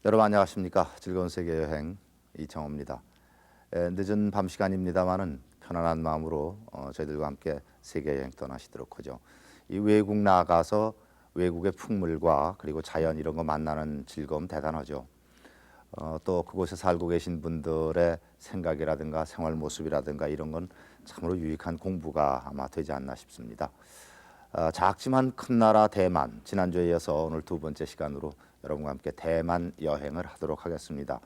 여러분 안녕하십니까? 즐거운 세계 여행 이창호입니다. 늦은 밤 시간입니다만은 편안한 마음으로 저희들과 함께 세계 여행 떠나시도록 하죠. 이 외국 나가서 외국의 풍물과 그리고 자연 이런 거 만나는 즐거움 대단하죠. 또 그곳에 살고 계신 분들의 생각이라든가 생활 모습이라든가 이런 건 참으로 유익한 공부가 아마 되지 않나 싶습니다. 작지만 큰 나라 대만, 지난주에 이어서 오늘 두 번째 시간으로 여러분과 함께 대만 여행을 하도록 하겠습니다.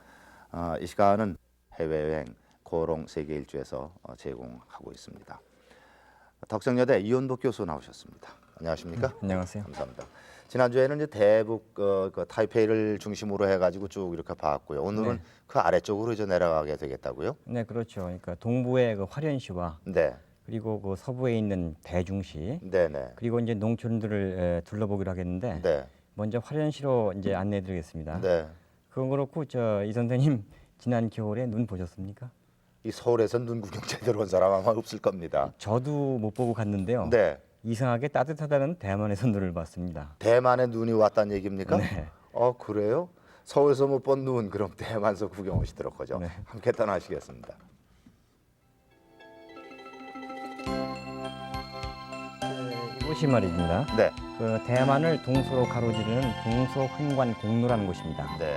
이 시간은 해외여행 고롱 세계 일주에서 제공하고 있습니다. 덕성여대 이원복 교수 나오셨습니다. 안녕하십니까? 안녕하세요. 감사합니다. 지난주에는 이제 대북 그 타이페이를 중심으로 해가지고 쭉 이렇게 봤고요. 오늘은 네. 그 아래쪽으로 이제 내려가게 되겠다고요? 네, 그렇죠. 그러니까 동부의 그 화련시와 네, 그리고 그 서부에 있는 대중시 네, 네, 그리고 이제 농촌들을 둘러보기로 하겠는데 네, 먼저 화련시로 이제 안내해드리겠습니다. 네. 그건 그렇고 이 선생님 지난 겨울에 눈 보셨습니까? 이 서울에서 눈 구경 제대로 온 사람 아마 없을 겁니다. 저도 못 보고 갔는데요. 네. 이상하게 따뜻하다는 대만에서 눈을 봤습니다. 대만에 눈이 왔다는 얘기입니까? 네. 그래요? 서울에서 못 본 눈 그럼 대만서 구경 오시도록 하죠. 네. 함께 떠나시겠습니다. 이곳이 말입니다. 네, 그 대만을 동서로 가로지르는 동서횡관공로라는 곳입니다. 네,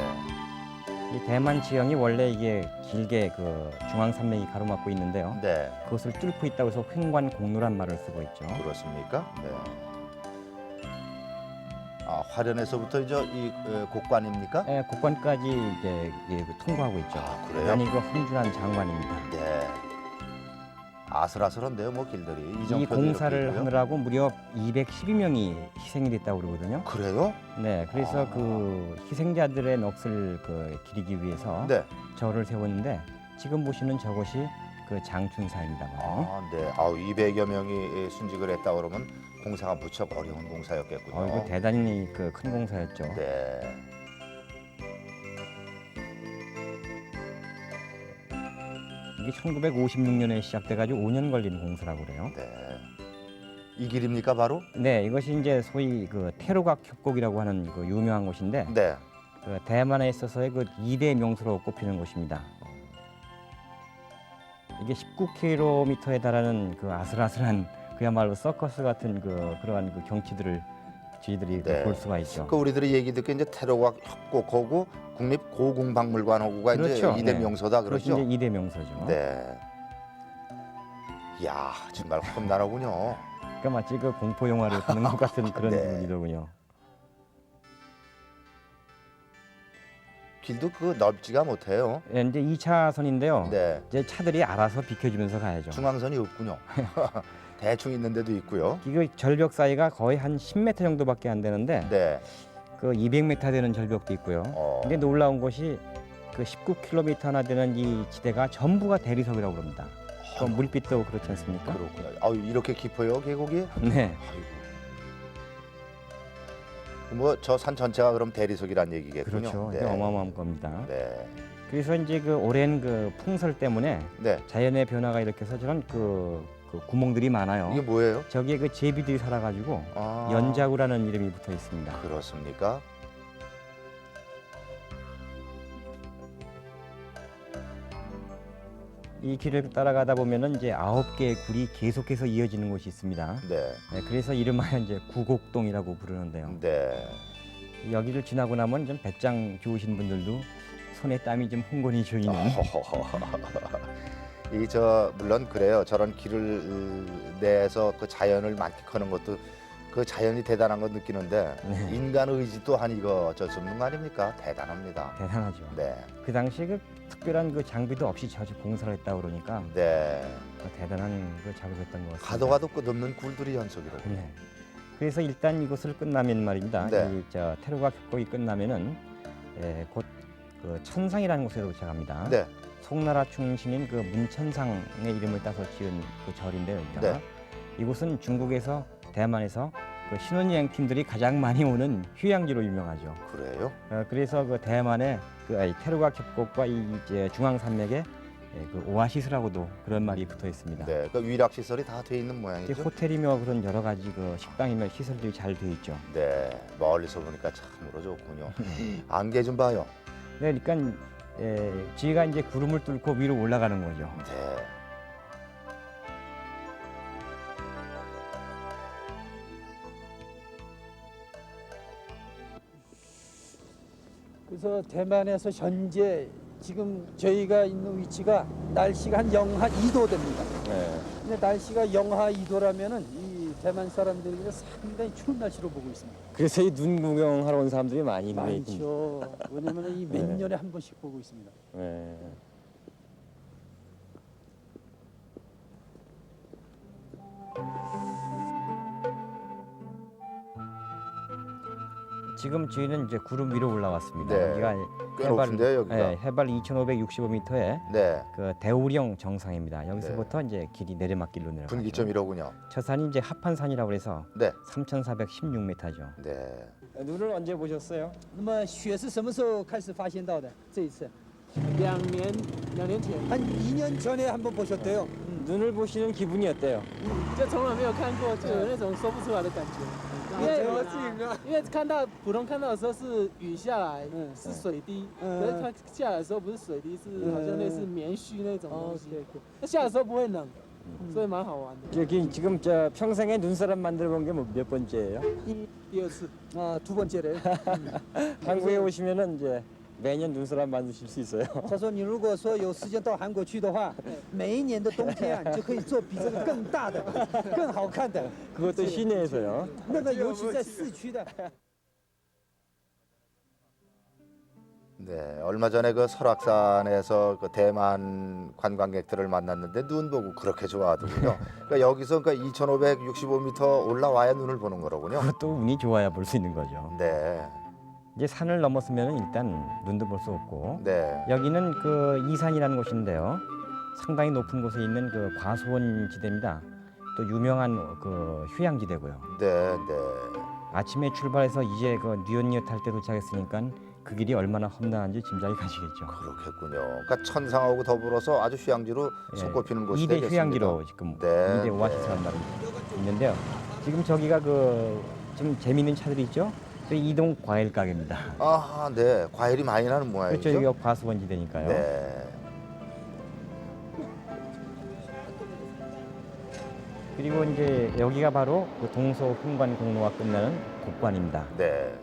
이 대만 지형이 원래 이게 길게 그 중앙산맥이 가로막고 있는데요. 네. 그것을 뚫고 있다고 해서 횡관공로란 말을 쓰고 있죠. 그렇습니까? 네. 화련에서부터 이제 이 곡관입니까? 예, 곡관까지 이제 통과하고 있죠. 그래요? 아니 그 험준한 장관입니다. 네. 아슬아슬한데요, 뭐 길들이. 이 이정표도 공사를 이렇게 있고요. 하느라고 무려 212명이 희생이 됐다고 그러거든요. 그래요? 네, 그래서 그 희생자들의 넋을 기리기 위해서 네. 절을 세웠는데 지금 보시는 저것이 그 장춘사입니다. 네. 200여 명이 순직을 했다 그러면 공사가 무척 어려운 공사였겠군요. 이거 대단히 그 큰 공사였죠. 네. 이게 1956년에 시작돼가지고 5년 걸린 공사라고 그래요. 네. 이 길입니까 바로? 네, 이것이 이제 소위 그 태로각 협곡이라고 하는 그 유명한 곳인데 네. 그 대만에 있어서의 그 2대 명소로 꼽히는 곳입니다. 이게 19km에 달하는 그 아슬아슬한 그야말로 서커스 같은 그러한 그 경치들을 저희들이 네. 볼 수가 있죠. 그 우리들이 얘기 듣기 이제 태로각 협곡하고 국립고궁박물관하고가 이제 그렇죠. 이대 네. 명소다 그것이 그러죠? 이제 2대 명소죠. 네. 이야, 정말 험난하군요. 그러니까 마치 그 공포 영화를 보는 것 같은 그런 네. 분위기더군요. 길도 그 넓지가 못해요. 예, 이제 2차선인데요. 네. 이제 차들이 알아서 비켜주면서 가야죠. 중앙선이 없군요. 대충 있는 데도 있고요. 이거 절벽 사이가 거의 한 10m 정도밖에 안 되는데 네. 그 200m 되는 절벽도 있고요. 근데 놀라운 것이 그 19km나 되는 이 지대가 전부가 대리석이라고 그럽니다. 그 물빛도 그렇지 않습니까? 그렇군요. 이렇게 깊어요, 계곡이? 네. 뭐 저 산 전체가 그럼 대리석이란 얘기겠군요. 그렇죠. 네. 이게 어마어마한 겁니다. 네. 그래서 이제 그 오랜 그 풍설 때문에 네. 자연의 변화가 이렇게 해서 저런 그 구멍들이 많아요. 이게 뭐예요? 저기에 그 제비들이 살아가지고 아, 연자구라는 이름이 붙어 있습니다. 그렇습니까? 이 길을 따라가다 보면은 이제 9개의 굴이 계속해서 이어지는 곳이 있습니다. 네. 네, 그래서 이름하여 이제 구곡동이라고 부르는데요. 네. 여기를 지나고 나면 좀 배짱 좋으신 분들도 손에 땀이 좀 흥건히 쥐는 물론 그래요. 저런 길을 내서 그 자연을 만끽하는 것도 그 자연이 대단한 거 느끼는데 네. 인간 의지 또한 이거 어쩔 수 없는 거 아닙니까? 대단합니다. 대단하죠. 네. 그 당시에 그 특별한 그 장비도 없이 저 공사를 했다고 그러니까 네. 대단한 그 작업이었던 것 같습니다. 가도 가도 끝없는 굴들이 연속이라고. 네. 그래서 일단 이곳을 끝나면 말입니다. 네. 이 태로각 협곡이 끝나면은 곧 그 천상이라는 곳에 도착합니다. 네. 송나라 충신인 그 문천상의 이름을 따서 지은 그 절인데요. 네. 이곳은 중국에서 대만에서 그 신혼여행 팀들이 가장 많이 오는 휴양지로 유명하죠. 그래요? 그래서 그 대만의 그 태로각 협곡과 이 이제 중앙산맥의 예, 그 오아시스라고도 그런 말이 붙어 있습니다. 네, 그 위락 시설이 다 돼 있는 이게 모양이죠. 호텔이며 그런 여러 가지 그 식당이며 시설들이 잘 돼 있죠. 네, 멀리서 보니까 참으로 좋군요. 안개 좀 봐요. 네, 그러니까 지가 이제 구름을 뚫고 위로 올라가는 거죠. 네. 그래서 대만에서 현재 지금 저희가 있는 위치가 날씨가 한 영하 2도 됩니다. 네. 근데 날씨가 영하 2도라면은 이 대만 사람들이 상당히 추운 날씨로 보고 있습니다. 그래서 이 눈 구경하러 온 사람들이 많이 있네. 많죠. 왜냐면 이 몇 네. 년에 한 번씩 보고 있습니다. 네. 지금 저희는 이제 구름 위로 올라왔습니다. 네. 여기가 꽤 높은데요, 여기가? 네, 해발 2,565m의 네, 그 대우령 정상입니다. 여기서부터 이제 길이 내리막길로 내려가죠. 분기점이로군요. 저 산이 이제 합판산이라고 해서 네, 3,416m죠. 네. 눈을 언제 보셨어요? 那么雪是什么时候开始发现到的？这一次2年前， 한 2년 전에 한번 보셨대요. 눈을 보시는 기분이 어때요?就从来没有看过，就有那种说不出来的感觉。因为普通看到的时候是雨下来，是水滴，可是它下来的时候不是水滴，是好像类似棉絮那种东西。它下来的时候不会冷，所以蛮好玩的。 여기 지금 저 평생에 눈사람 만들어 본 게 몇 번째예요? 第二次， 아, 두 번째래요. 한국에 오시면은 이제 매년 눈사람 만드실 수 있어요. 他说你如果说有时间到韩国去的话，每一年的冬天啊，你就可以做比这个更大的、更好看的。 그것도 시내에서요. 那个尤其在市区的。 네, 얼마 전에 그 설악산에서 그 대만 관광객들을 만났는데 눈 보고 그렇게 좋아하더군요. 그러니까 여기서 그러니까 2,565m 올라와야 눈을 보는 거로군요. 그것도 운이 좋아야 볼 수 있는 거죠. 네, 이제 산을 넘었으면 일단 눈도 볼 수 없고 네, 여기는 그 이산이라는 곳인데요. 상당히 높은 곳에 있는 그 과수원 지대입니다. 또 유명한 그 휴양지대고요. 네, 네. 아침에 출발해서 이제 그 뉘엿뉘엿할 때 도착했으니까 그 길이 얼마나 험난한지 짐작이 가시겠죠. 그렇겠군요. 그러니까 천상하고 더불어서 아주 휴양지로 손꼽히는 곳이 2대 되겠습니다. 휴양지로 지금 네, 2대 네. 오아시스라는 말이 있는데요. 지금 저기가 그 좀 재미있는 차들이 있죠. 저 이동 과일 가게입니다. 아, 네, 과일이 많이 나는 모양이죠. 그렇죠. 여기가 과수원 지대니까요. 네, 그리고 이제 여기가 바로 그 동서 흥관 공로가 끝나는 곡관입니다. 네.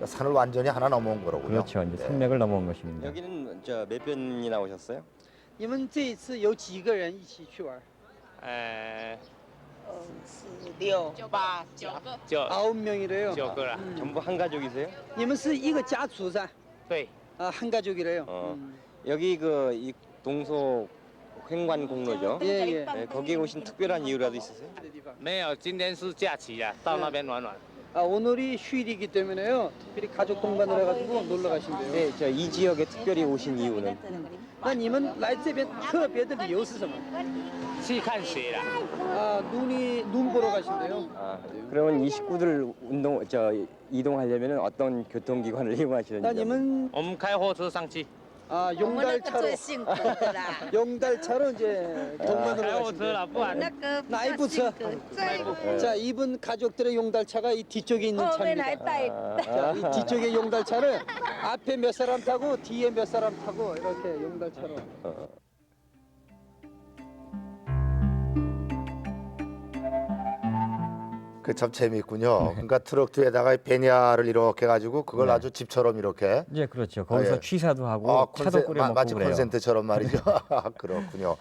그러니까 산을 완전히 하나 넘어온 거로군요. 그렇죠. 이제 네. 산맥을 넘어온 것입니다. 여기는 저 몇 번이나 오셨어요? 你们这一次有几个人一起去玩？에, 六八九 9명이래요. 个了。 전부 한 가족이세요? 你们是一个家族噻？对， 아, 한 가족이래요. 어. 여기 그 이 동서 횡관 공로죠. 예, 예. 네, 거기 오신 특별한 이유라도 있으세요? 没有，今天是假期呀，到那边玩玩。 아, 오늘이 휴일이기 때문에요. 특별히 가족 동반을 해가지고 놀러 가신대요. 네, 저 이 지역에 특별히 오신 이유는 那你们来这边特别的理由是什么？去看雪啦。 아, 눈 보러 가신대요. 아, 그러면 이 식구들 이동하려면 어떤 교통기관을 那 이용하시는지 你们我们开货车上去， 아, 我们那个 용달차로 最幸福的啦， 용달차로 이제 동반으로 开货车 가신대요. 了，不然那个比 나이프 较幸 차 福，最 자, 이분 가족들의 용달차가 이 뒤쪽에 있는 后面还 차입니다. 带 자, 이 뒤쪽에 용달차를 앞에 몇 사람 타고 뒤에 몇 사람 타고 이렇게 용달차로. 그 참 재미있군요. 그러니까 트럭 뒤에다가 베니아를 이렇게 가지고 그걸 네. 아주 집처럼 이렇게 이제 그렇죠. 거기서 예. 취사도 하고 차도 끓여 먹고 마치 그래요. 콘센트처럼 말이죠. 그렇군요.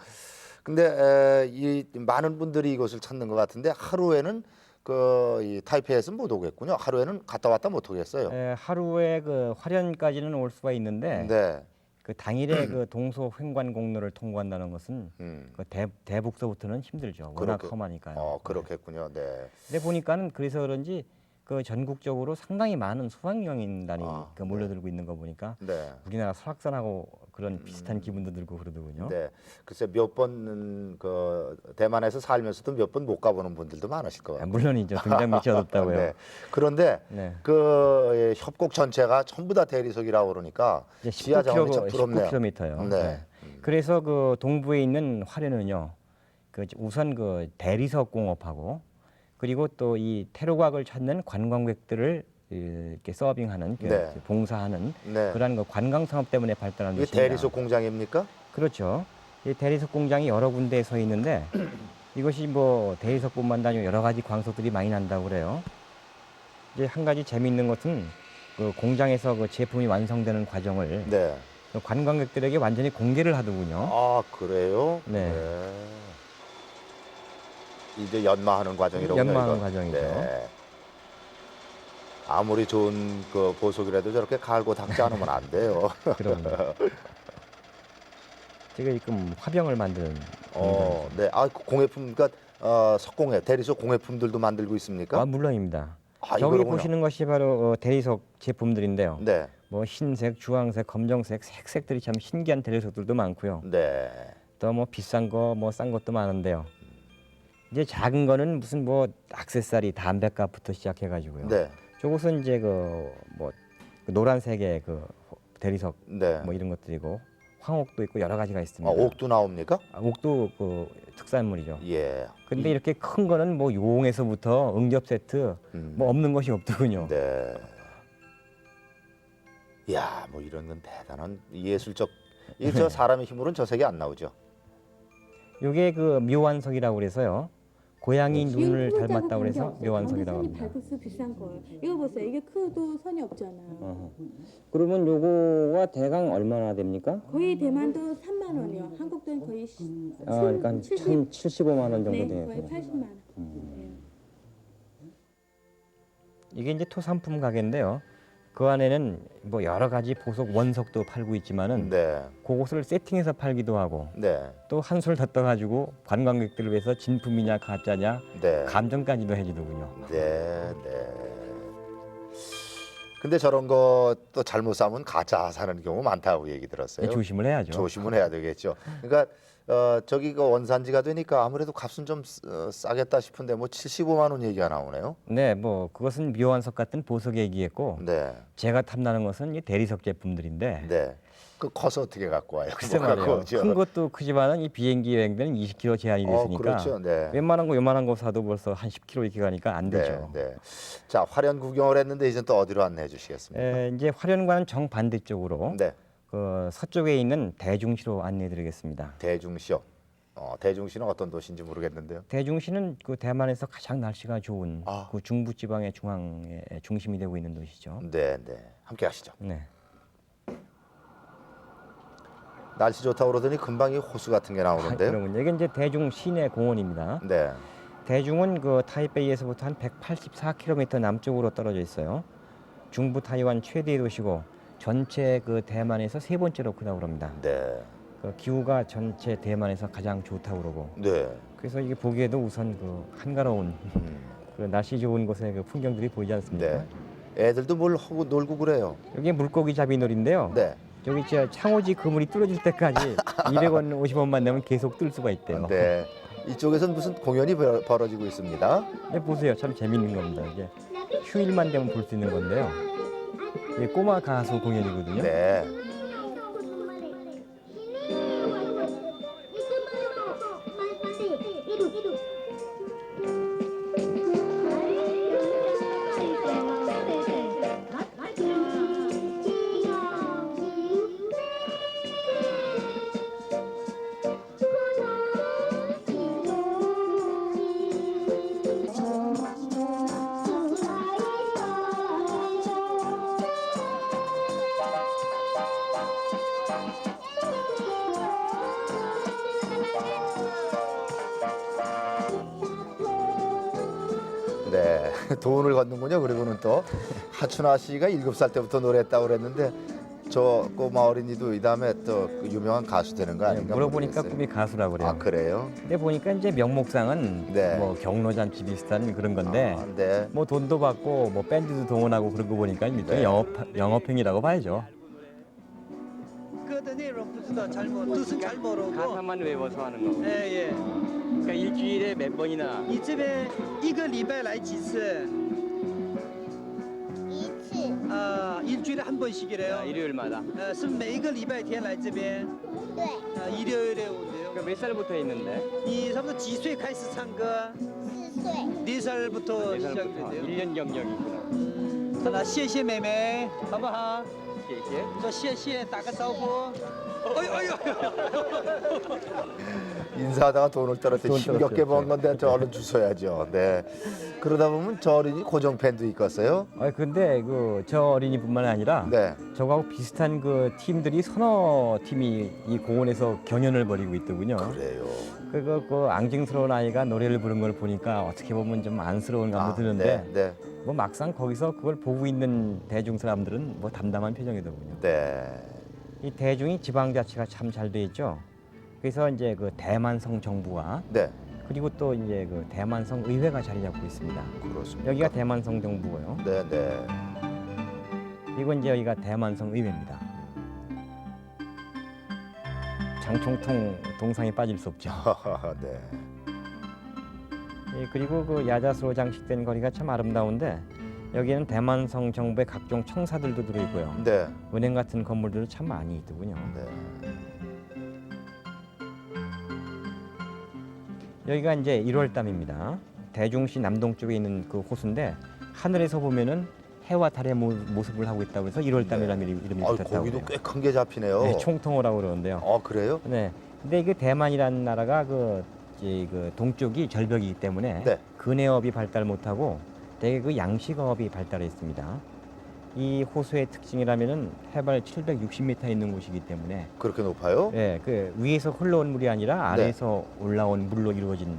근데 이 많은 분들이 이곳을 찾는 것 같은데 하루에는 이 타이페이에서 못 오겠군요. 하루에는 갔다 왔다 못 오겠어요. 하루에 그 화련까지는 올 수가 있는데 네. 그 당일에 그 동서 횡관 공로를 통과한다는 것은 그 대북서부터는 힘들죠. 워낙 그렇게- 험하니까요. 그렇겠군요. 네. 근데 보니까는 그래서 그런지 그 전국적으로 상당히 많은 소방경인단이 아, 그 몰려들고 있는 거 보니까 네. 우리나라 설악산하고 그런 비슷한 기분도 들고 그러더군요. 네. 글쎄 몇 번 그 대만에서 살면서도 몇 번 못 가보는 분들도 많으실 거예요. 물론이죠. 등잔 밑이 어둡다고요. 네. 그런데 네. 그 협곡 전체가 전부 다 대리석이라고 그러니까 이제 지하 자원이 참 부럽네요. 19km요. 네. 그래서 그 동부에 있는 화련은요. 그 우선 그 대리석 공업하고 그리고 또 이 태로각을 찾는 관광객들을 이렇게 서빙하는 그 네. 봉사하는 네. 그러한 그 관광 산업 때문에 발달한 이게 곳입니다. 대리석 공장입니까? 그렇죠. 이 대리석 공장이 여러 군데에 서 있는데 이것이 뭐 대리석뿐만 아니라 여러 가지 광석들이 많이 난다고 그래요. 이제 한 가지 재미있는 것은 그 공장에서 그 제품이 완성되는 과정을 네. 그 관광객들에게 완전히 공개를 하더군요. 아 그래요? 네. 이제 연마하는 과정이라고 연마하는 과정이죠. 네. 아무리 좋은 그 보석이라도 저렇게 갈고 닦지 않으면 안 돼요. 그럼 제가 지금 화병을 만드는 네. 아 공예품 그러니까 석공예 대리석 공예품들도 만들고 있습니까? 물론입니다. 아, 저기 이거로구나. 보시는 것이 바로 대리석 제품들인데요. 네. 뭐 흰색, 주황색, 검정색, 색색들이 참 신기한 대리석들도 많고요. 네. 또 뭐 비싼 거, 뭐 싼 것도 많은데요. 이제 작은 거는 무슨 뭐 액세서리, 담배값부터 시작해가지고요. 네. 저것은 이제 그 뭐 노란색의 그 대리석 네. 뭐 이런 것들이고 황옥도 있고 여러 가지가 아, 있습니다. 옥도 나옵니까? 옥도 그 특산물이죠. 예. 근데 이렇게 큰 거는 뭐 용에서부터 응접 세트 뭐 없는 것이 없더군요. 네. 야, 뭐 이런 건 대단한 예술적. 이 저 사람의 힘으로는 저 색이 안 나오죠. 요게 그 묘완석이라고 그래서요. 고양이 이거 눈을 크고 닮았다고 작은 그래서 관계 없어요. 묘완석이라고 아무리 합니다. 선이 밝을수록 비싼 거예요. 이거 보세요. 이게 크도 선이 없잖아요. 그러면 요거가 대강 얼마나 됩니까? 거의 대만도 3만 원이요. 한국 돈 거의 그러니까 75만 원 정도 네, 돼요. 거의 80만 원. 이게 이제 토산품 가게인데요. 그 안에는 뭐 여러 가지 보석 원석도 팔고 있지만은 네. 그것을 세팅해서 팔기도 하고 네. 또 한술 더 떠가지고 관광객들을 위해서 진품이냐 가짜냐 네. 감정까지도 해주더군요. 네. 네. 근데 저런 것도 잘못 사면 가짜 사는 경우 많다고 얘기 들었어요. 조심을 해야죠. 조심은 해야 되겠죠. 그러니까 저기 그 원산지가 되니까 아무래도 값은 좀 싸겠다 싶은데 뭐 75만 원 얘기가 나오네요. 네, 뭐 그것은 묘환석 같은 보석 얘기했고 네. 제가 탐나는 것은 이 대리석 제품들인데 네. 그 커서 어떻게 갖고 와요? 글쎄 그거 갖고 말이에요. 오죠. 큰 것도 크지만은 이 비행기 여행들은 20km 제한이 됐으니까 그렇죠. 네. 웬만한 거 요만한 거 사도 벌써 한 10km 이렇게 가니까 안 되죠. 네. 자, 화련 구경을 했는데 이제 또 어디로 안내해 주시겠습니까? 이제 화련과는 정 반대쪽으로 네. 그 서쪽에 있는 대중시로 안내드리겠습니다. 대중시요. 대중시는 어떤 도시인지 모르겠는데요. 대중시는 그 대만에서 가장 날씨가 좋은 아. 그 중부 지방의 중앙의 중심이 되고 있는 도시죠. 네. 함께 하시죠. 네. 날씨 좋다고 그러더니 금방 이 호수 같은 게 나오는데요. 그러군요. 이게 이제 대중 시내 공원입니다. 네. 대중은 그 타이베이에서부터 한 184km 남쪽으로 떨어져 있어요. 중부 타이완 최대의 도시고 전체 그 대만에서 세 번째로 크다고 그럽니다. 네. 그 기후가 전체 대만에서 가장 좋다고 그러고 네. 그래서 이게 보기에도 우선 그 한가로운 그 날씨 좋은 곳의 그 풍경들이 보이지 않습니까? 네. 애들도 뭘 하고 놀고 그래요. 여기 물고기 잡이놀인데요. 네. 저기 저 창호지 그물이 뚫어질 때까지 200원, 50원만 내면 계속 뜰 수가 있대요. 네. 이쪽에서는 무슨 공연이 벌어지고 있습니다. 네, 보세요. 참 재밌는 겁니다. 이게 휴일만 되면 볼 수 있는 건데요. 이게 꼬마 가수 공연이거든요. 네. 네, 돈을 걷는군요. 그리고는 또 하춘아 씨가 7살 때부터 노래했다고 그랬는데 저 꼬마 어린이도 이 다음에 또그 유명한 가수 되는 거 아닌가? 물어보니까 모르겠어요. 꿈이 가수라고 그래요. 아 그래요? 근데 보니까 이제 명목상은 네. 뭐 경로잔치 비슷한 그런 건데 아, 네. 뭐 돈도 받고 뭐 밴드도 동원하고 그런 거 보니까 일종의 네. 영업행위라고 봐야죠. 歌的内容不知道잘都是잘 모르고. 가사만 외워서 하는 거. 예, 예. 그러니까 일주일에 몇 번이나 你这边一个礼拜来几次？一次， 일주일에 한 번씩이래요. 일요일마다. 是每一个礼拜天来这边，对， 일요일에 온대요. 그러니까 몇 살부터 있는데? 你差不多几岁开始唱歌？ 4岁， 4살부터 4살부터 시작된대요. 1년 경력이 있구나. 好了，谢谢妹妹，好不好？ 이게 说谢谢，打个招呼。哎呦哎呦！ 인사하다가 돈을 떨었더니 돈 힘겹게 떨었죠. 번 건데 저 얼른 주워야죠. 네. 그러다 보면 저 어린이 고정 팬도 있겠어요. 근데 그 저 어린이뿐만 아니라 네. 저하고 비슷한 그 팀들이 서너 팀이 이 공원에서 경연을 벌이고 있더군요. 그래요. 그 앙증스러운 아이가 노래를 부른 걸 보니까 어떻게 보면 좀 안쓰러운 감도 드는데 네. 네. 뭐 막상 거기서 그걸 보고 있는 대중 사람들은 뭐 담담한 표정이더군요. 네. 이 대중이 지방자치가 참 잘 돼 있죠. 그래서 이제 그 대만성 정부와 네. 그리고 또 이제 그 대만성 의회가 자리 잡고 있습니다. 그렇습니다. 여기가 대만성 정부고요. 네, 네. 그리고 이제 여기가 대만성 의회입니다. 장총통 동상에 빠질 수 없죠. 네. 예, 그리고 그 야자수로 장식된 거리가 참 아름다운데 여기에는 대만성 정부의 각종 청사들도 들어있고요. 네. 은행 같은 건물들도 참 많이 있더군요. 네. 여기가 이제 1월담입니다. 대중시 남동쪽에 있는 그 호수인데 하늘에서 보면은 해와 달의 모습을 하고 있다고 해서 1월담이라는 이름이 아, 붙었다고 거기도 해요. 꽤 큰 게 잡히네요. 네, 총통호라고 그러는데요. 그래요? 네. 근데 이게 대만이라는 나라가 그 동쪽이 절벽이기 때문에 네. 근해업이 발달 못하고 대개 그 양식업이 발달해 있습니다. 이 호수의 특징이라면은 해발 760m 있는 곳이기 때문에 그렇게 높아요? 예, 그 위에서 흘러온 물이 아니라 네. 아래에서 올라온 물로 이루어진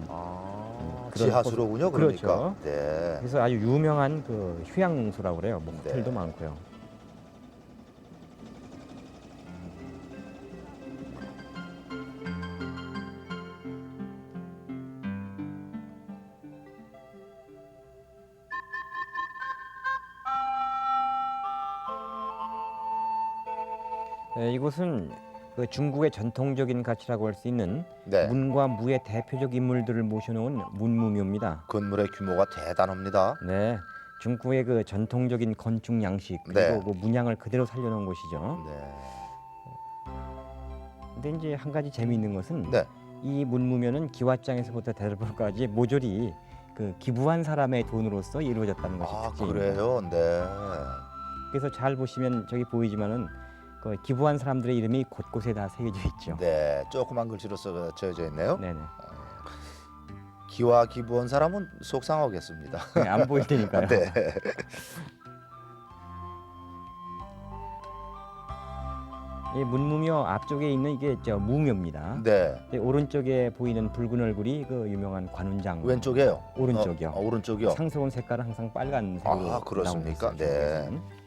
그런 지하수로군요, 호수. 그러니까. 그렇죠. 네. 그래서 아주 유명한 그 휴양소라고 그래요. 뭐 호텔도 네. 많고요. 이곳은 그 중국의 전통적인 가치라고 할 수 있는 네. 문과 무의 대표적 인물들을 모셔놓은 문무묘입니다. 건물의 규모가 대단합니다. 네, 중국의 그 전통적인 건축 양식 그리고 네. 그 문양을 그대로 살려놓은 곳이죠. 네. 근데 이제 한 가지 재미있는 것은 네. 이 문무묘는 기와장에서부터 대들보까지 모조리 그 기부한 사람의 돈으로서 이루어졌다는 것이 특징입니다. 그래요? 네. 그래서 잘 보시면 저기 보이지만은 그 기부한 사람들의 이름이 곳곳에 다 새겨져 있죠. 네. 조그만 글씨로 써져 있네요. 네네. 기와 기부한 사람은 속상하겠습니다. 네, 안 보일 테니까요. 네. 이 문무묘 앞쪽에 있는 이게 저 무묘입니다. 네. 네, 오른쪽에 보이는 붉은 얼굴이 그 유명한 관운장. 왼쪽에요? 오른쪽이요. 오른쪽이요? 상스러운 색깔은 항상 빨간색으로 그렇습니까? 나오고 있어요, 네. 중국에서는.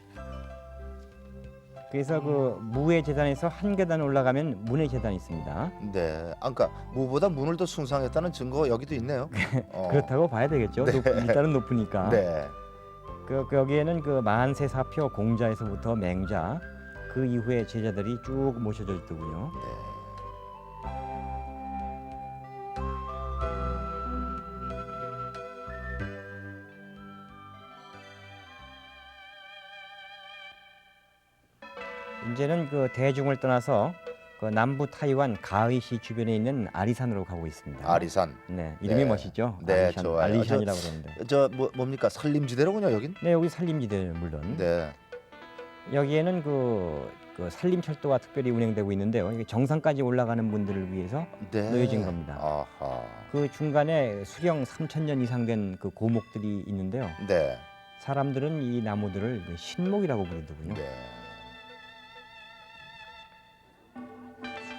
그래서 그 무의 재단에서 한 계단 올라가면 문의 재단이 있습니다. 네. 그러니까 무보다 문을 더 숭상했다는 증거 여기도 있네요. 그렇다고 봐야 되겠죠. 네. 일단은 높으니까. 네. 그 여기에는 그 만세 사표 공자에서부터 맹자 그 이후에 제자들이 쭉 모셔져 있더군요. 네. 이제는 그 대중을 떠나서 그 남부 타이완 가의시 주변에 있는 아리산으로 가고 있습니다. 아리산. 네, 이름이 네. 멋있죠. 네, 아리산, 좋아요. 아리산이라고 그러는데. 저 뭡니까? 산림지대로군요, 여긴? 네, 여기 산림지대예요, 물론. 네. 여기에는 그 산림철도가 특별히 운행되고 있는데요. 이게 정상까지 올라가는 분들을 위해서 네. 놓여진 겁니다. 아하. 그 중간에 수령 3,000년 이상 된 그 고목들이 있는데요. 네. 사람들은 이 나무들을 그 신목이라고 부르더군요. 네.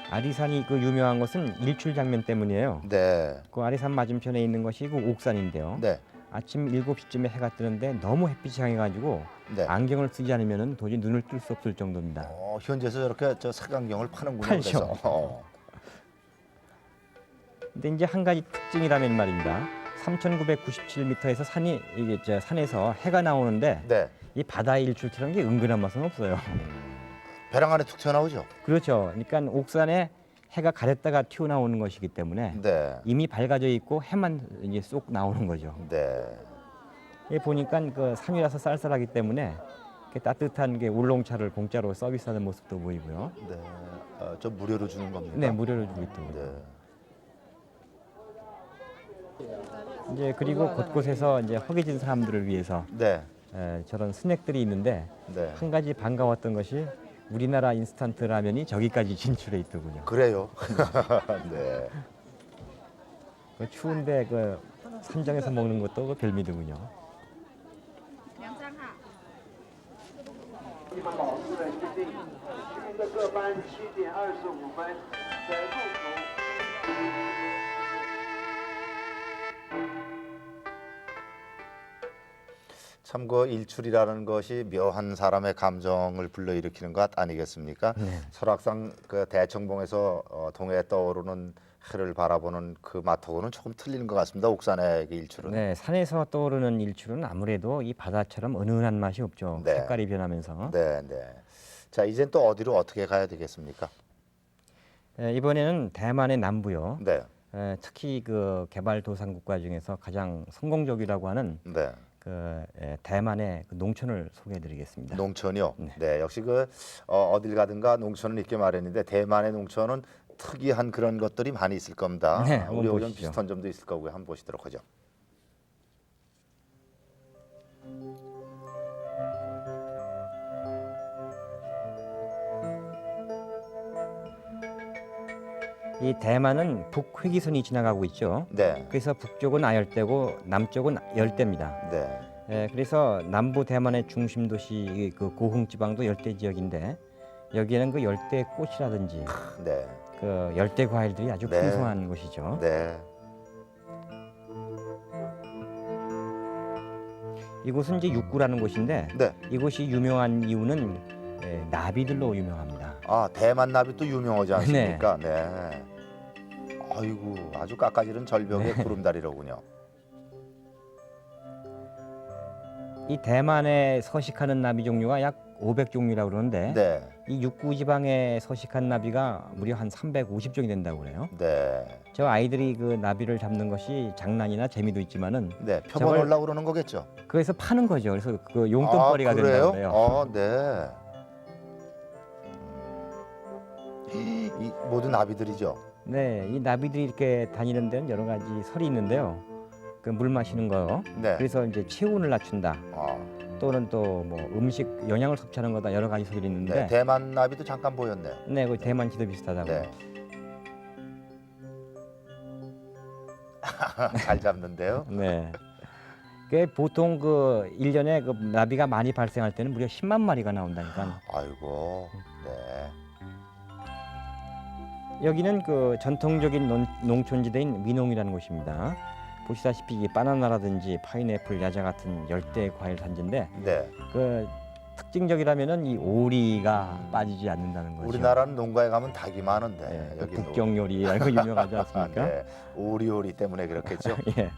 아리산이 그 유명한 것은 일출 장면 때문이에요. 네. 그 아리산 맞은편에 있는 것이 그 옥산인데요. 네. 아침 7시쯤에 해가 뜨는데 너무 햇빛이 강해가지고 네. 안경을 쓰지 않으면 도저히 눈을 뜰 수 없을 정도입니다. 현지에서 저렇게 저 색안경을 파는군요. 팔죠. 그래서. 근데 이제 한 가지 특징이라면 말입니다. 3,997m에서 산이 이게 산에서 해가 나오는데 네. 이 바다의 일출처럼 게 은근한 맛은 없어요. 배랑 안에 툭 튀어나오죠. 그렇죠. 그러니까 옥산에 해가 가렸다가 튀어나오는 것이기 때문에 네. 이미 밝아져 있고 해만 이제 쏙 나오는 거죠. 네. 이 보니까 그 산이라서 쌀쌀하기 때문에 이렇게 따뜻한 게 울롱차를 공짜로 서비스하는 모습도 보이고요. 네. 저 무료로 주는 겁니까? 네, 무료로 주고 있더군요. 네. 이제 그리고 곳곳에서 이제 허기진 사람들을 위해서 네. 저런 스낵들이 있는데 네. 한 가지 반가웠던 것이 우리나라 인스턴트 라면이 저기까지 진출해 있더군요. 그래요. 네. 그 추운데 그 산정에서 먹는 것도 그 별미더군요. 참 그 일출이라는 것이 묘한 사람의 감정을 불러일으키는 것 아니겠습니까? 네. 설악산 그 대청봉에서 동해에 떠오르는 해를 바라보는 그 맛하고는 조금 틀리는 것 같습니다. 옥산의 그 일출은. 네, 산에서 떠오르는 일출은 아무래도 이 바다처럼 은은한 맛이 없죠. 네. 색깔이 변하면서. 네, 네. 자, 이젠 또 어디로 어떻게 가야 되겠습니까? 이번에는 대만의 남부요. 네. 특히 그 개발도상 국가 중에서 가장 성공적이라고 하는 네. 대만의 그 농촌을 소개해드리겠습니다. 농촌이요. 네. 네. 역시 그 어딜 가든가 농촌은 있게 마련인데 대만의 농촌은 특이한 그런 것들이 많이 있을 겁니다. 네, 한번 우리하고 좀 보시죠. 비슷한 점도 있을 거고요. 한번 보시도록 하죠. 이 대만은 북회기선이 지나가고 있죠. 네. 그래서 북쪽은 아열대고 남쪽은 열대입니다. 네. 그래서 남부 대만의 중심 도시 그 고흥 지방도 열대 지역인데 여기에는 그 열대 꽃이라든지 네. 그 열대 과일들이 아주 네. 풍성한 곳이죠. 네. 이곳은 이제 육구라는 곳인데 네. 이곳이 유명한 이유는 나비들로 유명합니다. 아, 대만 나비 또 유명하지 않습니까? 네. 아이고, 아주 깎아지른 절벽의 네. 구름다리로군요. 이 대만에 서식하는 나비 종류가 약 500종류라고 그러는데 네. 이 육구 지방에 서식한 나비가 무려 한 350종이 된다고 그래요. 네. 저 아이들이 그 나비를 잡는 것이 장난이나 재미도 있지만은 네. 표본하려고 그러는 거겠죠. 그래서 파는 거죠. 그래서 그 용돈벌이가 된다고 그래요? 그래요. 네. 이 모두 나비들이죠. 네, 이 나비들이 이렇게 다니는 데는 여러 가지 설이 있는데요. 그 물 마시는 거. 네. 그래서 이제 체온을 낮춘다. 아, 또는 또 뭐 음식 영양을 섭취하는 거다 여러 가지 설이 있는데 네. 대만 나비도 잠깐 보였네요. 네, 그 대만치도 비슷하다고. 네. 잘 잡는데요. 네. 그 보통 그 1년에 그 나비가 많이 발생할 때는 무려 10만 마리가 나온다니까. 아이고. 네. 여기는 그 전통적인 농촌지대인 미농이라는 곳입니다. 보시다시피 이 바나나라든지 파인애플, 야자 같은 열대 과일 산지인데 네. 그 특징적이라면은 이 오리가 빠지지 않는다는 거죠. 우리나라는 농가에 가면 닭이 많은데 네, 그 여기는 북경 요리라고 유명하지 않습니까? 네. 오리오리 때문에 그렇겠죠. 예.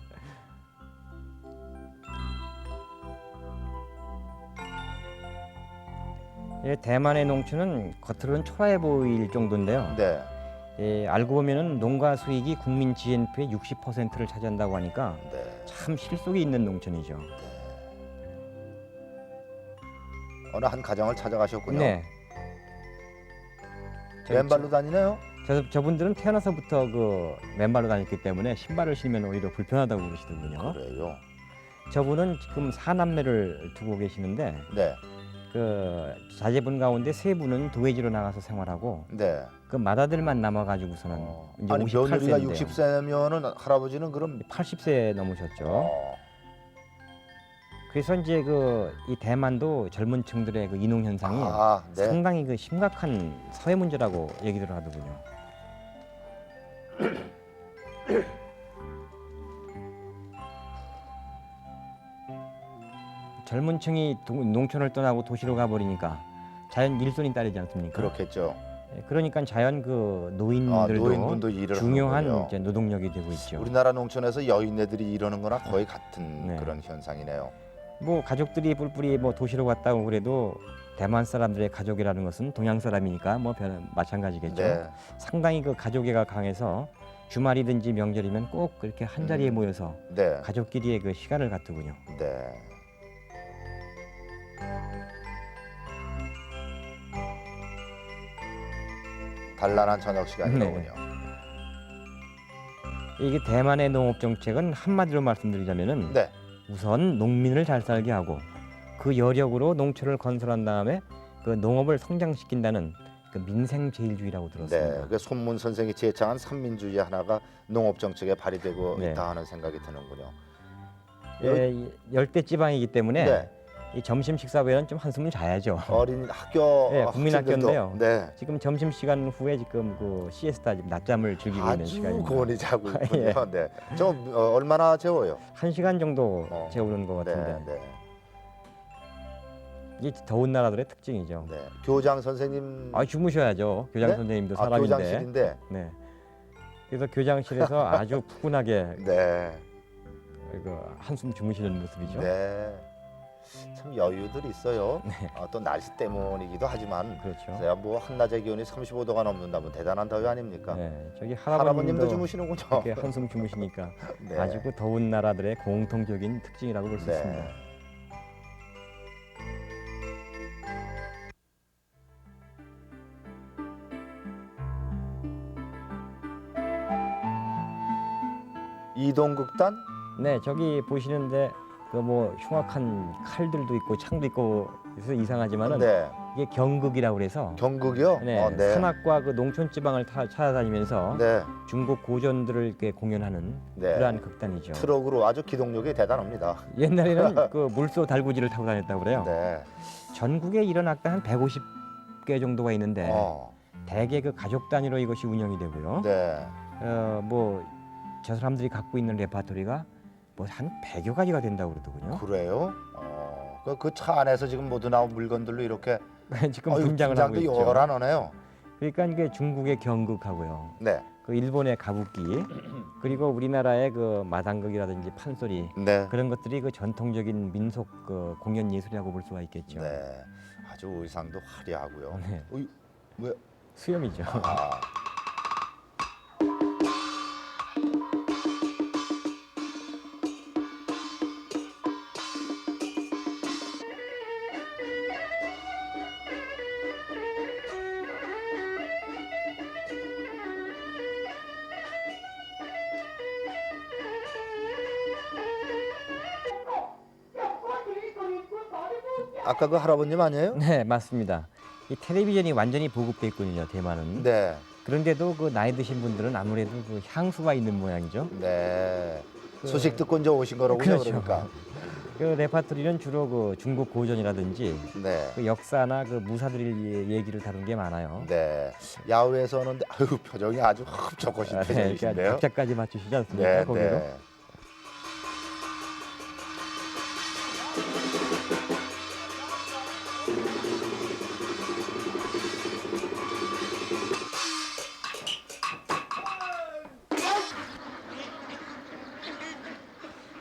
예, 대만의 농촌은 겉으로는 초라해 보일 정도인데요. 네. 예, 알고 보면은 농가 수익이 국민 GNP의 60%를 차지한다고 하니까 네. 참 실속이 있는 농촌이죠. 어느 한 가정을 찾아가셨군요. 네. 왼발로 다니네요. 저분들은 태어나서부터 그 맨발로 다녔기 때문에 신발을 신으면 오히려 불편하다고 그러시더군요. 그래요. 저분은 지금 4남매를 두고 계시는데 네. 그 자제분 가운데 3분은 도회지로 나가서 생활하고 네. 그 맏아들만 남아가지고서는 이제 아니 며느리가 58세인데요. 60세면은 할아버지는 그럼 80세 넘으셨죠. 어, 그래서 이제 그 이 대만도 젊은 층들의 그 이농 현상이 아, 네. 상당히 그 심각한 사회 문제라고 얘기들 하더군요. 젊은층이 농촌을 떠나고 도시로 가버리니까 자연 일손이 따르지 않습니까? 그렇겠죠. 그러니까 자연 그 노인들도 노인분도 일을 중요한 하는군요. 이제 노동력이 되고 있죠. 우리나라 농촌에서 여인네들이 이러는 거나 거의 같은 네. 그런 현상이네요. 뭐 가족들이 뿔뿔이 뭐 도시로 갔다 오고 그래도 대만 사람들의 가족이라는 것은 동양 사람이니까 뭐 마찬가지겠죠. 네. 상당히 그 가족애가 강해서 주말이든지 명절이면 꼭 그렇게 한 자리에 모여서 네. 가족끼리의 그 시간을 갖두군요. 네. 단란한 저녁 시간이로군요. 이게 대만의 농업 정책은 한마디로 말씀드리자면은 네. 우선 농민을 잘 살게 하고 그 여력으로 농촌을 건설한 다음에 그 농업을 성장시킨다는 그 민생제일주의라고 들었습니다. 네. 그 손문 선생이 제창한 삼민주의 하나가 농업 정책에 발휘되고 네. 있다 하는 생각이 드는군요. 예, 이 열대 지방이기 때문에 네. 이 점심 식사 후에는 좀 한숨을 자야죠. 어린 학교 네, 학생들도 국민학교인데요. 네. 지금 점심 시간 후에 지금 그 시에스타 지금 낮잠을 즐기고 있는 아주 시간입니다. 고온히 자고 있군요. 예. 네. 저 얼마나 재워요? 1시간 정도 어. 재우는 것 같은데 네, 네, 이게 더운 나라들의 특징이죠. 네. 교장 선생님 아 주무셔야죠. 교장 네? 선생님도 아, 사람인데. 교장실인데 네. 그래서 교장실에서 아주 푸근하게 네. 이거 한숨 주무시는 모습이죠. 네. 참 여유들이 있어요. 또 날씨 때문이기도 하지만 그렇죠. 제가 뭐 한낮의 기온이 35도가 넘는다면 대단한 더위 아닙니까? 네, 저기 할아버님도 주무시는군요. 이렇게 한숨 주무시니까 네. 아주 그 더운 나라들의 공통적인 특징이라고 볼 수 네. 있습니다. 이동극단? 네, 저기 보시는데 그 뭐 흉악한 칼들도 있고 창도 있고 그래서 이상하지만은 네. 이게 경극이라고 그래서 경극이요? 네, 네. 산악과 그 농촌 지방을 찾아다니면서 네. 중국 고전들을 이렇게 공연하는 네. 그러한 극단이죠. 트럭으로 아주 기동력이 대단합니다. 옛날에는 그 물소 달구지를 타고 다녔다고 그래요. 네. 전국에 이런 악단 한 150개 정도가 있는데 대개 그 가족 단위로 이것이 운영이 되고요. 네. 뭐 저 사람들이 갖고 있는 레파토리가 뭐 한 100여 가지가 된다고 그러더군요. 그래요? 그 차 안에서 지금 모두 나온 물건들로 이렇게 지금 분장을 하고 있죠. 요란하네요. 그러니까 이게 중국의 경극하고요. 네. 그 일본의 가부키 그리고 우리나라의 그 마당극이라든지 판소리 네. 그런 것들이 그 전통적인 민속 그 공연 예술이라고 볼 수가 있겠죠. 네. 아주 의상도 화려하고요. 네. 왜? 수염이죠. 아. 아까 그 할아버님 아니에요? 네, 맞습니다. 이 텔레비전이 완전히 보급돼 있군요, 대만은. 네. 그런데도 그 나이 드신 분들은 아무래도 그 향수가 있는 모양이죠. 네. 소식 듣고 이제 오신 거라고요, 그렇죠. 그러니까. 그 레파토리는 주로 그 중국 고전이라든지 네. 그 역사나 그 무사들 얘기를 다룬 게 많아요. 네. 야외에서 오는데 아유 표정이 아주 흡족하신 네, 그러니까 표정이신데요. 박자까지 맞추시지 않습니까? 네, 거기로. 네.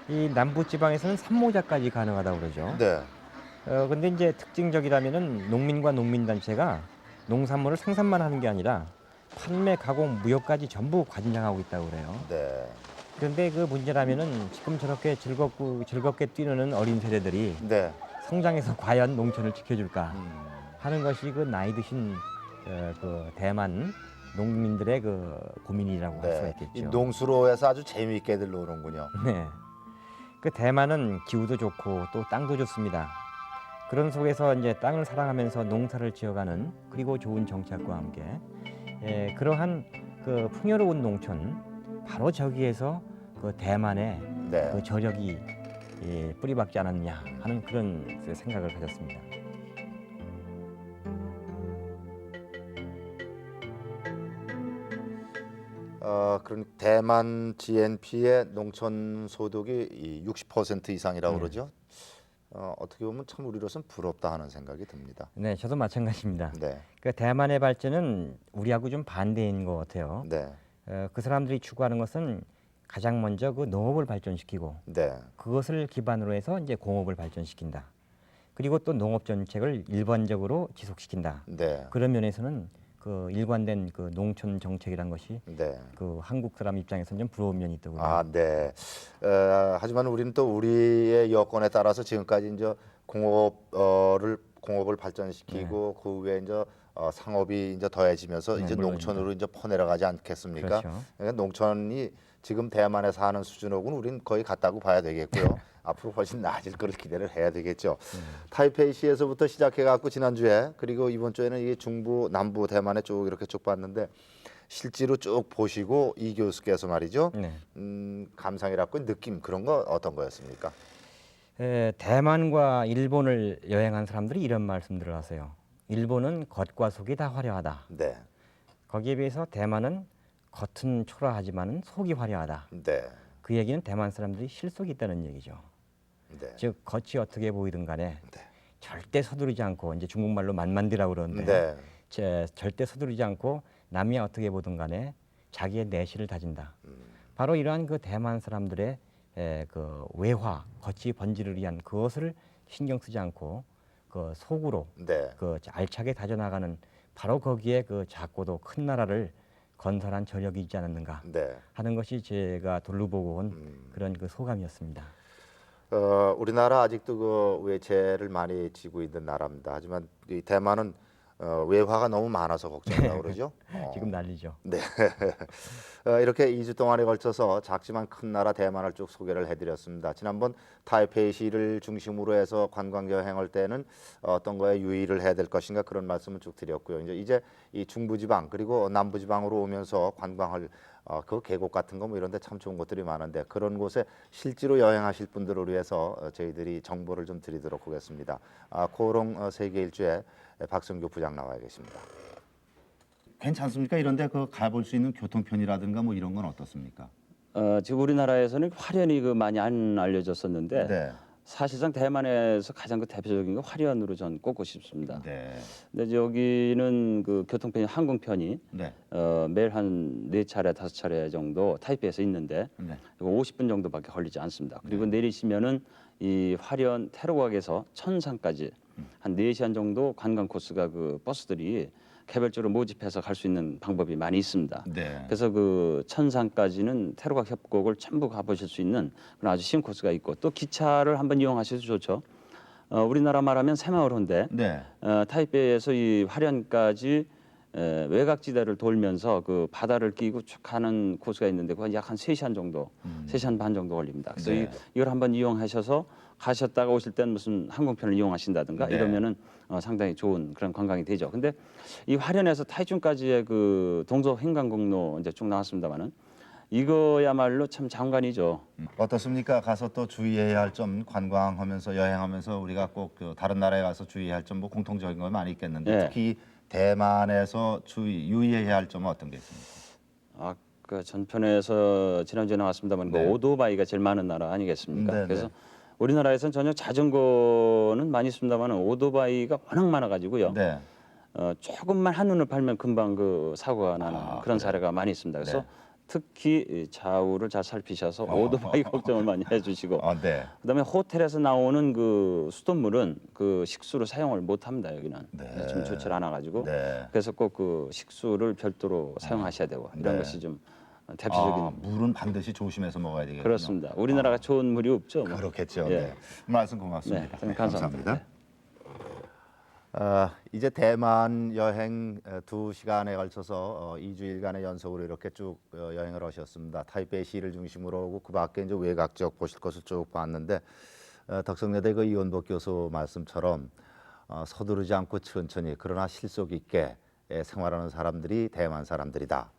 이 남부 지방에서는 산모자까지 가능하다고 그러죠. 네. 근데 이제 특징적이라면은 농민과 농민단체가 농산물을 생산만 하는 게 아니라 판매, 가공, 무역까지 전부 관장하고 있다고 그래요. 네. 그런데 그 문제라면은 지금 저렇게 즐겁게 뛰노는 어린 세대들이 네. 성장해서 과연 농촌을 지켜줄까 하는 것이 그 나이 드신 그 대만 농민들의 그 고민이라고 할 수가 네. 이 있겠죠. 농수로에서 아주 재미있게들 노는군요. 네. 그 대만은 기후도 좋고 또 땅도 좋습니다. 그런 속에서 이제 땅을 사랑하면서 농사를 지어가는 그리고 좋은 정착과 함께 그러한 그 풍요로운 농촌 바로 저기에서 그 대만의 네. 그 저력이 뿌리박지 않았냐 하는 그런 생각을 가졌습니다. 그런 대만 GNP의 농촌 소득이 이 60% 이상이라고 네. 그러죠. 어떻게 보면 참 우리로서는 부럽다 하는 생각이 듭니다. 네, 저도 마찬가지입니다. 네, 그 대만의 발전은 우리하고 좀 반대인 것 같아요. 네, 그 사람들이 추구하는 것은 가장 먼저 그 농업을 발전시키고 네, 그것을 기반으로 해서 이제 공업을 발전시킨다. 그리고 또 농업 정책을 일관적으로 지속시킨다. 네, 그런 면에서는 그 일관된 그 농촌 정책이란 것이 네. 그 한국 사람 입장에서는 좀 부러운 면이 있더군요. 아, 네. 하지만 우리는 또 우리의 여건에 따라서 지금까지 이제 공업을 발전시키고 그 후에 이제 상업이 이제 더해지면서 네, 이제 물론입니다. 농촌으로 이제 퍼내려가지 않겠습니까? 그렇죠. 그러니까 농촌이 지금 대만에 사는 수준하고는 우리는 거의 같다고 봐야 되겠고요. 앞으로 훨씬 나아질 거를 기대를 해야 되겠죠. 타이페이시에서부터 시작해갖고 지난주에 그리고 이번 주에는 이게 중부, 남부 대만에 쭉 이렇게 쭉 봤는데 실제로 쭉 보시고 이 교수께서 말이죠. 네. 감상이랄까 느낌 그런 거 어떤 거였습니까? 대만과 일본을 여행한 사람들이 이런 말씀들을 하세요. 일본은 겉과 속이 다 화려하다. 네, 거기에 비해서 대만은 겉은 초라하지만은 속이 화려하다. 네, 그 얘기는 대만 사람들이 실속이 있다는 얘기죠. 네, 즉 겉이 어떻게 보이든 간에 네. 절대 서두르지 않고 이제 중국말로 만만디라고 그러는데 네, 절대 서두르지 않고 남이 어떻게 보든 간에 자기의 내실을 다진다. 바로 이러한 그 대만 사람들의 그 외화, 겉이 번지를 위한 그것을 신경 쓰지 않고 그 속으로 네, 그 알차게 다져나가는 바로 거기에 그 작고도 큰 나라를 건설한 저력이 있지 않았는가 네. 하는 것이 제가 돌로 보고 온 그런 그 소감이었습니다. 우리나라 아직도 그 외채를 많이 지고 있는 나라입니다. 하지만 이 대만은 외화가 너무 많아서 걱정이라고 그러죠. 지금 난리죠. 네. 이렇게 2주 동안에 걸쳐서 작지만 큰 나라 대만을 쭉 소개를 해드렸습니다. 지난번 타이페이시를 중심으로 해서 관광 여행할 때는 어떤 거에 유의를 해야 될 것인가 그런 말씀을 쭉 드렸고요. 이제 이 중부지방 그리고 남부지방으로 오면서 관광할 그 계곡 같은 거 뭐 이런 데 참 좋은 것들이 많은데 그런 곳에 실제로 여행하실 분들을 위해서 저희들이 정보를 좀 드리도록 하겠습니다. 코오롱 세계 일주에 박성규 부장 나와 계십니다. 괜찮습니까? 이런데 그 가볼 수 있는 교통편이라든가 뭐 이런 건 어떻습니까? 지금 우리나라에서는 화련이 그 많이 안 알려졌었는데 네. 사실상 대만에서 가장 그 대표적인 게 화련으로 전 꼽고 싶습니다. 네. 근데 여기는 그 교통편이 항공편이 네. 매일 한 4차례 5차례 정도 타이페이에서 있는데 네. 이거 50분 정도밖에 걸리지 않습니다. 그리고 내리시면은 이 화련 테러각에서 천상까지 한 4시간 정도 관광 코스가 그 버스들이 개별적으로 모집해서 갈 수 있는 방법이 많이 있습니다. 네. 그래서 그 천상까지는 테러각 협곡을 전부 가보실 수 있는 그런 아주 쉬운 코스가 있고 또 기차를 한번 이용하셔도 좋죠. 우리나라 말하면 새마을호인데 네. 타이페이에서 이 화련까지 외곽지대를 돌면서 그 바다를 끼고 쭉 가는 코스가 있는데 그건 약 한 3시간 정도, 3시간 반 정도 걸립니다. 그래서 네. 이걸 한번 이용하셔서 가셨다가 오실 때는 무슨 항공편을 이용하신다든가 네. 이러면은 상당히 좋은 그런 관광이 되죠. 근데 이 화련에서 타이중까지의 그 동서 횡강공로 이제 쭉 나왔습니다만은 이거야말로 참 장관이죠. 어떻습니까? 가서 또 주의해야 할 점 관광하면서 여행하면서 우리가 꼭그 다른 나라에 가서 주의해야 할 점 뭐 공통적인 건 많이 있겠는데 네. 특히 대만에서 유의해야 할 점은 어떤 게 있습니까? 그 전편에서 지난주에 나왔습니다만 네. 그 오토바이가 제일 많은 나라 아니겠습니까? 네, 그래서 네. 우리나라에서는 전혀 자전거는 많이 있습니다만 오토바이가 워낙 많아가지고요. 네. 조금만 한눈을 팔면 금방 그 사고가 나는 그런 그래요? 사례가 많이 있습니다. 그래서 네. 특히 이 좌우를 잘 살피셔서 오토바이 걱정을 많이 해주시고 네. 그다음에 호텔에서 나오는 그 수돗물은 그 식수로 사용을 못합니다. 여기는 네. 좀 좋지 않아가지고 네. 그래서 꼭 그 식수를 별도로 사용하셔야 되고 이런 네. 것이 좀 대표적인 물은 반드시 조심해서 먹어야 되겠군요. 그렇습니다. 우리나라가 좋은 물이 없죠. 뭐. 그렇겠죠. 예. 네. 말씀 고맙습니다. 네, 감사합니다. 이제 대만 여행 2시간에 걸쳐서 2주일간의 연속으로 이렇게 쭉 여행을 하셨습니다. 타이페이시를 중심으로 오고 그 밖에 이제 외곽 지역 보실 것을 쭉 봤는데 덕성여대 그 이원복 교수 말씀처럼 서두르지 않고 천천히 그러나 실속 있게 생활하는 사람들이 대만 사람들이다.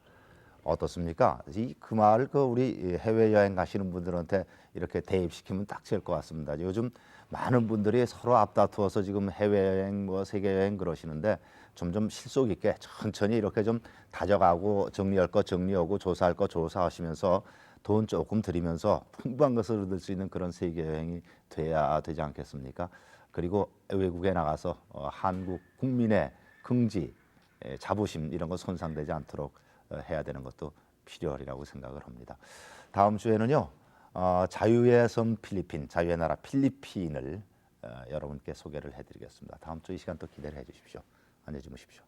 어떻습니까? 그 말을 우리 해외 여행 가시는 분들한테 이렇게 대입시키면 딱 될 것 같습니다. 요즘 많은 분들이 서로 앞다투어서 지금 해외 여행, 뭐 세계 여행 그러시는데 좀 실속 있게 천천히 이렇게 좀 다져가고 정리할 거 정리하고 조사할 거 조사하시면서 돈 조금 들이면서 풍부한 것을 얻을 수 있는 그런 세계 여행이 돼야 되지 않겠습니까? 그리고 외국에 나가서 한국 국민의 긍지, 자부심 이런 거 손상되지 않도록 해야 되는 것도 필요하리라고 생각을 합니다. 다음 주에는요, 자유의 섬 필리핀, 자유의 나라 필리핀을 여러분께 소개를 해드리겠습니다. 다음 주 이 시간 또 기대를 해주십시오. 안녕히 주무십시오.